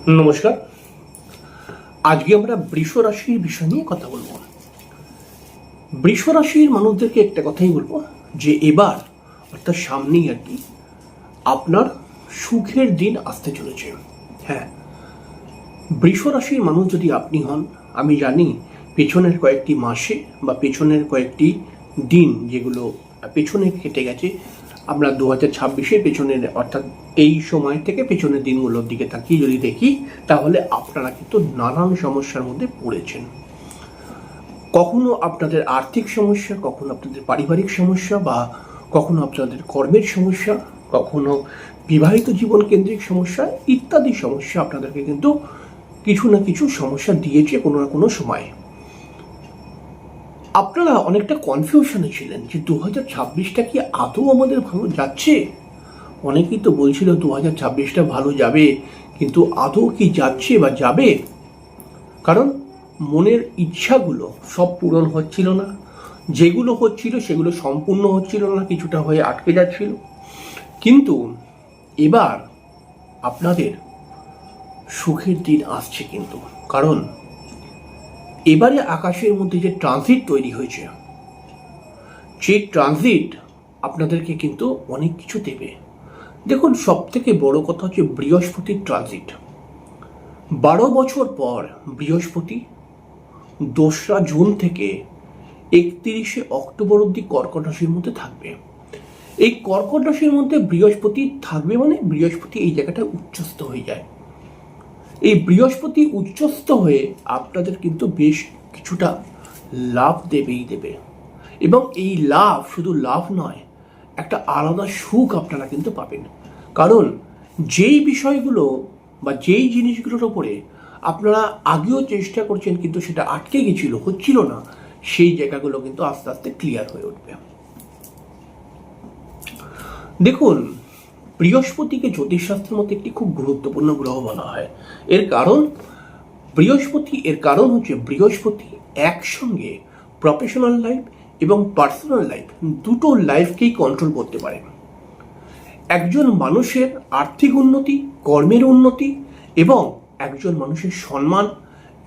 নমস্কার। আজকে আমরা বৃষ রাশির বিষয় নিয়ে কথা বলবো। বৃষ রাশির মানুষদেরকে একটা কথাই বলবো যে এবার অর্থাৎ সামনেই আর কি আপনার সুখের দিন আসতে চলেছে। হ্যাঁ, বৃষ রাশির মানুষ যদি আপনি হন, আমি জানি পেছনের কয়েকটি মাসে বা পেছনের কয়েকটি দিন যেগুলো পেছনে কেটে গেছে, আমরা 2026-এর পেছনের অর্থাৎ এই সময় থেকে পেছনের দিনগুলোর দিকে তাকিয়ে যদি দেখি, তাহলে আপনারা কিন্তু নানান সমস্যার মধ্যে পড়েছেন। কখনো আপনাদের আর্থিক সমস্যা, কখনো আপনাদের পারিবারিক সমস্যা, বা কখনো আপনাদের কর্মের সমস্যা, কখনো বিবাহিত জীবন কেন্দ্রিক সমস্যা ইত্যাদি সমস্যা আপনাদেরকে কিন্তু কিছু না কিছু সমস্যা দিয়েছে কোনো না কোনো সময়। আপনারা অনেকটা কনফিউশনে ছিলেন যে 2026টা কি আদৌ আমাদের ভালো যাচ্ছে। অনেকেই তো বলছিল 2026টা ভালো যাবে, কিন্তু আদৌ কি যাচ্ছে বা যাবে? কারণ মনের ইচ্ছাগুলো সব পূরণ হচ্ছিল না, যেগুলো হচ্ছিল সেগুলো সম্পূর্ণ হচ্ছিল না, কিছুটা হয়ে আটকে যাচ্ছিল। কিন্তু এবার আপনাদের সুখের দিন আসছে কিন্তু, কারণ এবারে আকাশের মধ্যে যে ট্রানজিট তৈরি হয়েছে, সেই ট্রানজিট আপনাদেরকে কিন্তু অনেক কিছু দেবে। দেখুন, সব থেকে বড় কথা হচ্ছে বৃহস্পতির ট্রানজিট। 12 বছর পর বৃহস্পতি 2রা জুন থেকে 31শে অক্টোবর অব্দি কর্কট রাশির মধ্যে থাকবে। এই কর্কট রাশির মধ্যে বৃহস্পতি থাকবে মানে বৃহস্পতি এই জায়গাটা উচ্চস্থ হয়ে যায়। এই বৃহস্পতি উচ্চস্থ হয়ে আপনাদের কিন্তু বেশ কিছুটা লাভ দেবেই দেবে, এবং এই লাভ শুধু লাভ নয়, একটা আলাদা সুখ আপনারা কিন্তু পাবেন। কারণ যেই বিষয়গুলো বা যেই জিনিসগুলোর ওপরে আপনারা আগেও চেষ্টা করছেন কিন্তু সেটা আটকে গেছিল, হচ্ছিল না, সেই জায়গাগুলো কিন্তু আস্তে আস্তে ক্লিয়ার হয়ে উঠবে। দেখুন, বৃহস্পতিকে জ্যোতিষশাস্ত্রের মধ্যে একটি খুব গুরুত্বপূর্ণ গ্রহ বলা হয়। এর কারণ হচ্ছে বৃহস্পতি একসঙ্গে প্রফেশনাল লাইফ এবং পার্সোনাল লাইফ, দুটো লাইফকেই কন্ট্রোল করতে পারে। একজন মানুষের আর্থিক উন্নতি, কর্মের উন্নতি, এবং একজন মানুষের সম্মান,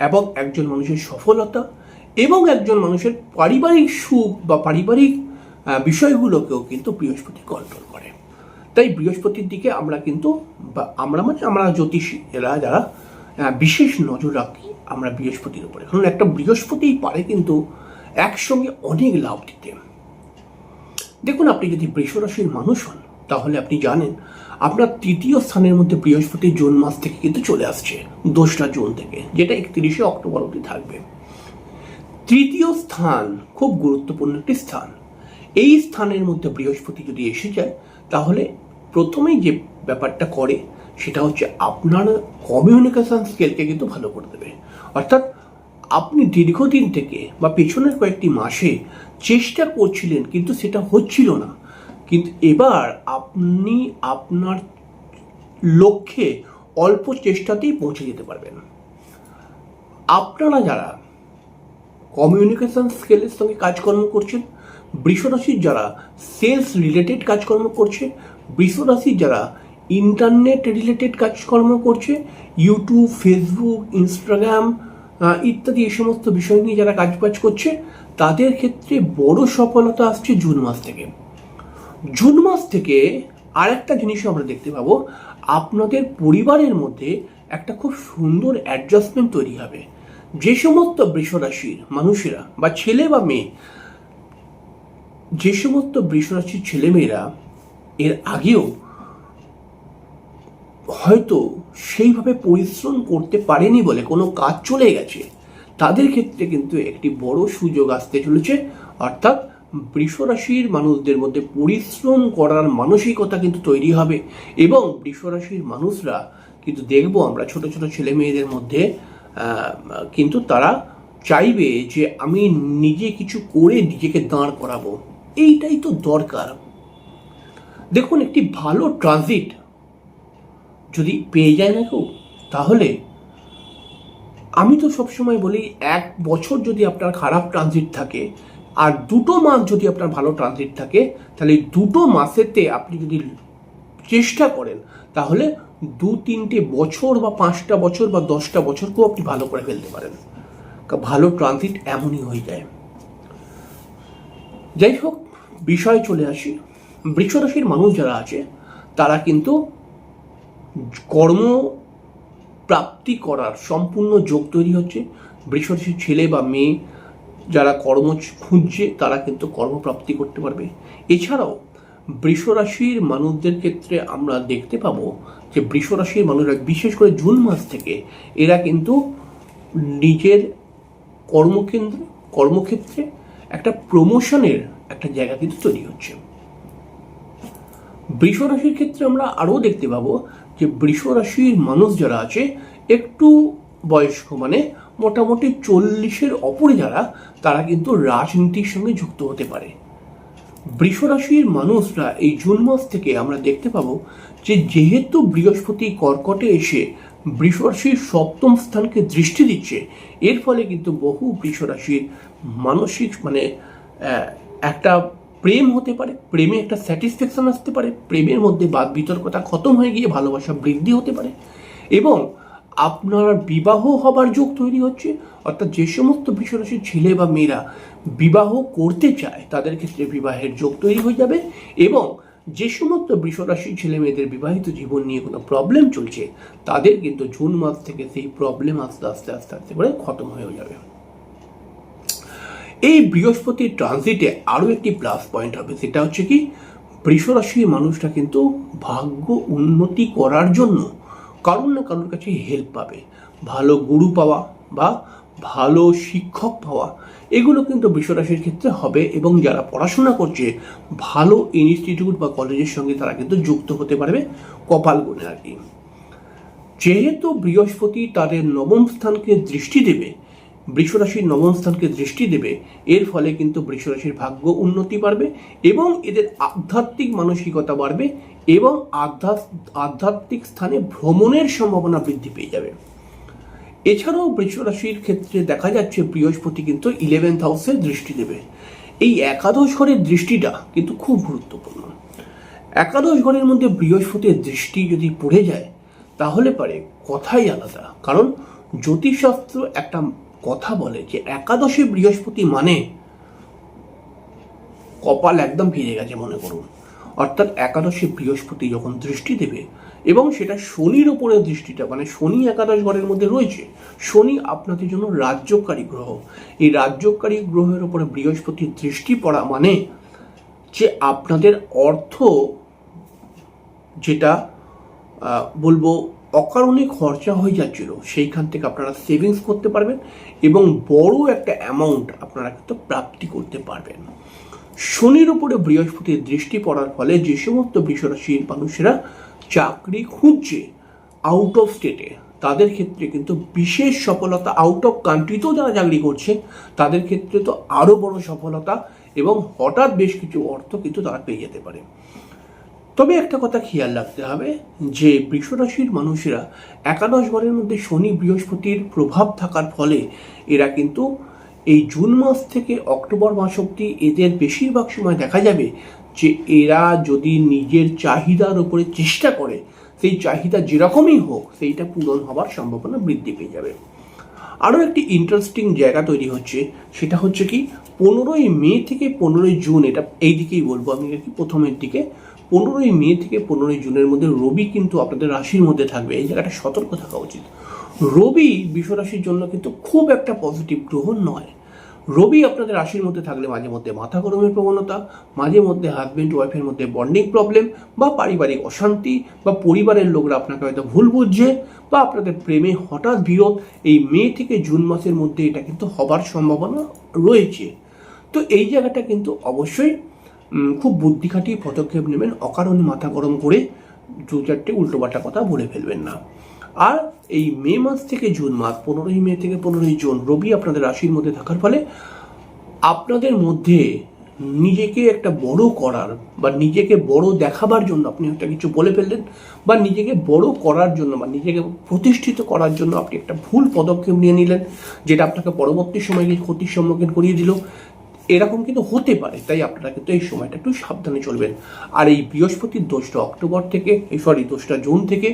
এবং একজন মানুষের সফলতা, এবং একজন মানুষের পারিবারিক সুখ বা পারিবারিক বিষয়গুলোকেও কিন্তু বৃহস্পতি কন্ট্রোল করে। তাই বৃহস্পতির দিকে আমরা কিন্তু, বা আমরা জ্যোতিষী যারা বিশেষ নজর রাখি আমরা বৃহস্পতির উপরে, কারণ একটা বৃহস্পতিই পারে কিন্তু একসঙ্গে অনেক লাভ দিতে। দেখুন, আপনি যদি বৃষ রাশির মানুষ হন, তাহলে আপনি জানেন আপনার 3য় স্থানের মধ্যে বৃহস্পতি জুন মাস থেকে কিন্তু চলে আসছে, 2রা জুন থেকে, যেটা 31শে অক্টোবর অবধি থাকবে। 3য় স্থান খুব গুরুত্বপূর্ণ একটি স্থান। এই স্থানের মধ্যে বৃহস্পতি যদি এসে যায়, তাহলে প্রথমেই যে ব্যাপারটা করে সেটা হচ্ছে আপনার কমিউনিকেশন স্কিলকে কিন্তু ভালো করে দেবে। অর্থাৎ আপনি দীর্ঘদিন থেকে বা পেছনের কয়েকটি মাসে চেষ্টা করছিলেন কিন্তু সেটা হচ্ছিল না, কিন্তু এবার আপনি আপনার লক্ষ্যে অল্প চেষ্টাতেই পৌঁছে যেতে পারবেন। আপনারা যারা কমিউনিকেশন স্কিলের সঙ্গে কাজকর্ম করছেন, বৃষ রাশির যারা সেলস রিলেটেড কাজকর্ম করছে, বৃষ রাশির যারা ইন্টারনেট রিলেটেড কাজকর্ম করছে, ইউটিউব, ফেসবুক, ইনস্টাগ্রাম ইত্যাদি এই সমস্ত বিষয় নিয়ে যারা কাজবাজ করছে, তাদের ক্ষেত্রে বড় সফলতা আসছে জুন মাস থেকে। জুন মাস থেকে আরেকটা জিনিসও আমরা দেখতে পাবো, আপনাদের পরিবারের মধ্যে একটা খুব সুন্দর অ্যাডজাস্টমেন্ট তৈরি হবে। যে সমস্ত বৃষ রাশির মানুষেরা বা ছেলে বা মেয়ে, যে সমস্ত বৃষ রাশির ছেলেমেয়েরা এর আগেও হয়তো সেইভাবে পরিশ্রম করতে পারেনি বলে কোনো কাজ চলে গেছে, তাদের ক্ষেত্রে কিন্তু একটি বড় সুযোগ আসতে চলেছে। অর্থাৎ বৃষ রাশির মানুষদের মধ্যে পরিশ্রম করার মানসিকতা কিন্তু তৈরি হবে, এবং বৃষ রাশির মানুষরা কিন্তু দেখবো আমরা ছোট ছোট ছেলে মেয়েদের মধ্যে কিন্তু তারা চাইবে যে আমি নিজে কিছু করে নিজেকে দাঁড় করাবো। এইটাই তো দরকার। দেখুন, একটি ভালো ট্রানজিট যদি পেয়ে যায় না কেউ, তাহলে আমি তো সবসময় বলি 1 বছর যদি আপনার খারাপ ট্রানজিট থাকে আর 2টো মাস যদি আপনার ভালো ট্রানজিট থাকে, তাহলে 2টো মাসেতে আপনি যদি চেষ্টা করেন, তাহলে 2-3টে বছর বা 5টা বছর বা 10টা বছরকেও আপনি ভালো করে ফেলতে পারেন। ভালো ট্রানজিট এমনই হয়ে যায়। যাই হোক, বিষয়ে চলে আসি। বৃষ রাশির মানুষ যারা আছে তারা কিন্তু কর্ম প্রাপ্তি করার সম্পূর্ণ যোগ তৈরি হচ্ছে। বৃষ রাশির ছেলে বা মেয়ে যারা কর্ম খুঁজছে তারা কিন্তু কর্মপ্রাপ্তি করতে পারবে। এছাড়াও বৃষ রাশির মানুষদের ক্ষেত্রে আমরা দেখতে পাবো যে বৃষ রাশির মানুষরা বিশেষ করে জুন মাস থেকে এরা কিন্তু নিজের কর্মক্ষেত্রে একটা প্রমোশনের একটা জায়গা কিন্তু তৈরি হচ্ছে। বৃষ রাশির ক্ষেত্রে আমরা আরও দেখতে পাবো যে বৃষ রাশির মানুষ যারা আছে একটু বয়স্ক, মানে মোটামুটি 40-এর ওপরে যারা, তারা কিন্তু রাজনীতির সঙ্গে যুক্ত হতে পারে। বৃষ রাশির মানুষরা এই জুন মাস থেকে আমরা দেখতে পাবো যে যেহেতু বৃহস্পতি কর্কটে এসে বৃষ রাশির 7ম স্থানকে দৃষ্টি দিচ্ছে, এর ফলে কিন্তু বহু বৃষ রাশির মানসিক একটা প্রেম হতে পারে, প্রেমে একটা স্যাটিসফ্যাকশন আসতে পারে, প্রেমের মধ্যে বাদ বিতর্কতা খতম হয়ে গিয়ে ভালোবাসা বৃদ্ধি হতে পারে এবং আপনার বিবাহ হবার যোগ তৈরি হচ্ছে। অর্থাৎ যে সমস্ত বৃষ রাশির ছেলে বা মেয়েরা বিবাহ করতে চায় তাদের ক্ষেত্রে বিবাহের যোগ তৈরি হয়ে যাবে এবং যে সমস্ত বৃষ রাশির ছেলে মেয়েদের বিবাহিত জীবন নিয়ে কোনো প্রবলেম চলছে তাদের কিন্তু জুন মাস থেকে সেই প্রবলেম আস্তে আস্তে আস্তে আস্তে করে খতম হয়ে যাবে। এই বৃহস্পতির ট্রানজিটে আরও একটি প্লাস পয়েন্ট হবে, সেটা হচ্ছে কি বৃষ রাশির মানুষরা কিন্তু ভাগ্য উন্নতি করার জন্য কারোর না কারোর কাছে হেল্প পাবে। ভালো গুরু পাওয়া বা ভালো শিক্ষক পাওয়া, এগুলো কিন্তু বৃষ রাশির ক্ষেত্রে হবে এবং যারা পড়াশোনা করছে ভালো ইনস্টিটিউট বা কলেজের সঙ্গে তারা কিন্তু যুক্ত হতে পারবে কপাল গুণে আর কি। যেহেতু বৃহস্পতি তাদের 9ম স্থানকে দৃষ্টি দেবে, বৃষ রাশির 9ম স্থানকে দৃষ্টি দেবে, এর ফলে কিন্তু বৃষ রাশির ভাগ্য উন্নতি বাড়বে এবং এদের আধ্যাত্মিক মানসিকতা বাড়বে এবং আধ্যাত্মিক স্থানে ভ্রমণের সম্ভাবনা বৃদ্ধি পেয়ে যাবে। এছাড়াও বৃষ রাশির ক্ষেত্রে দেখা যাচ্ছে বৃহস্পতি কিন্তু 11th হাউসে দৃষ্টি দেবে। এই একাদশ ঘরের দৃষ্টিটা কিন্তু খুব গুরুত্বপূর্ণ। একাদশ ঘরের মধ্যে বৃহস্পতির দৃষ্টি যদি পড়ে যায় তাহলে পারে কথাই আলাদা। কারণ জ্যোতিষশাস্ত্র একটা কথা বলে যে একাদশে বৃহস্পতি মানে কপাল একদম ফিরে গেছে মনে করুন। অর্থাৎ একাদশে বৃহস্পতি যখন দৃষ্টি দেবে এবং সেটা শনির ওপরে দৃষ্টিটা, মানে শনি একাদশ ঘরের মধ্যে রয়েছে, শনি আপনাদের জন্য রাজ্যকারী গ্রহ, এই রাজ্যকারী গ্রহের ওপরে বৃহস্পতির দৃষ্টি পড়া মানে যে আপনাদের অর্থ যেটা বলবো অকারণে খরচা হয়ে যাচ্ছিল সেইখান থেকে আপনারা সেভিংস করতে পারবেন এবং বড় একটা অ্যামাউন্ট আপনারা কিন্তু প্রাপ্তি করতে পারবেন। শনির উপরে বৃহস্পতির দৃষ্টি পড়ার ফলে যে সমস্ত বৃষ রাশির মানুষেরা চাকরি খুঁজছে আউট অফ স্টেটে, তাদের ক্ষেত্রে কিন্তু বিশেষ সফলতা, আউট অফ কান্ট্রিতেও যারা চাকরি করছে তাদের ক্ষেত্রে তো আরও বড় সফলতা এবং হঠাৎ বেশ কিছু অর্থ কিন্তু তারা পেয়ে যেতে পারে। তবে একটা কথা খেয়াল রাখতে হবে যে বৃষ রাশির মানুষেরা একাদশ ঘরের মধ্যে শনি বৃহস্পতির প্রভাব থাকার ফলে এরা কিন্তু এই জুন মাস থেকে অক্টোবর মাস অবধি এদের বেশিরভাগ সময় দেখা যাবে যে এরা যদি নিজের চাহিদার উপরে চেষ্টা করে সেই চাহিদা যেরকমই হোক সেইটা পূরণ হবার সম্ভাবনা বৃদ্ধি পেয়ে যাবে। আরও একটি ইন্টারেস্টিং জায়গা তৈরি হচ্ছে, সেটা হচ্ছে কি 15ই মে থেকে 15ই জুন, এটা এই দিকেই বলবো আমি আর কি, প্রথমের দিকে 15ই মে থেকে 15ই জুনের মধ্যে রবি কিন্তু আপনাদের রাশির মধ্যে থাকবে। এই জায়গাটা সতর্ক থাকা উচিত। রবি বৃষ রাশির জন্য কিন্তু খুব একটা পজিটিভ গ্রহ নয়। রবি আপনাদের রাশির মধ্যে থাকলে মাঝে মধ্যে মাথা গরমের প্রবণতা, মাঝে মধ্যে হাজব্যান্ড ওয়াইফের মধ্যে বন্ডিং প্রবলেম বা পারিবারিক অশান্তি বা পরিবারের লোকরা আপনাকে হয়তো ভুল বুঝছে বা আপনাদের প্রেমে হঠাৎ বিরোধ, এই মে থেকে জুন মাসের মধ্যে এটা কিন্তু হবার সম্ভাবনা রয়েছে। তো এই জায়গাটা কিন্তু অবশ্যই খুব বুদ্ধি খাটিয়ে পদক্ষেপ নেবেন, অকারণে মাথা গরম করে 2-4টে উল্টোপাল্টা কথা বলে ফেলবেন না। আর এই মে মাস থেকে জুন মাস, 15ই মে থেকে 15ই জুন রবি আপনাদের রাশির মধ্যে থাকার ফলে আপনাদের মধ্যে নিজেকে একটা বড় করার বা নিজেকে বড় দেখাবার জন্য আপনি একটা কিছু বলে ফেললেন বা নিজেকে বড় করার জন্য বা নিজেকে প্রতিষ্ঠিত করার জন্য আপনি একটা ভুল পদক্ষেপ নিয়ে নিলেন, যেটা আপনাকে পরবর্তী সময়ে ক্ষতির সম্মুখীন করিয়ে দিল। এরকম কিন্তু হতে পারে, তাই আপনারা কিন্তু এই সময়টা একটু সাবধানে চলবেন। আর এই বৃহস্পতির 2রা অক্টোবর থেকে 2রা জুন থেকে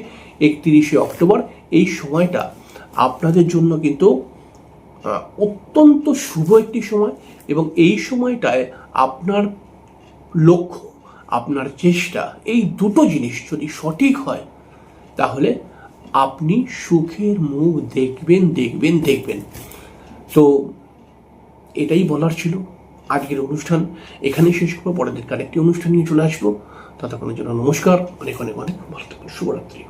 31শে অক্টোবর, এই সময়টা আপনাদের জন্য কিন্তু অত্যন্ত শুভ একটি সময়। এবং এই সময়টায় আপনার লক্ষ্য, আপনার চেষ্টা, এই দুটো জিনিস যদি সঠিক হয় তাহলে আপনি সুখের মুখ দেখবেন দেখবেন দেখবেন। তো এটাই বলার ছিল। আজকের অনুষ্ঠান এখানেই শেষ করবো, পরের দিন আরেকটি অনুষ্ঠান নিয়ে চলে আসবো। ততক্ষণের জন্য নমস্কার, অনেক অনেক অনেক ভালো থাকুন, শুভরাত্রি।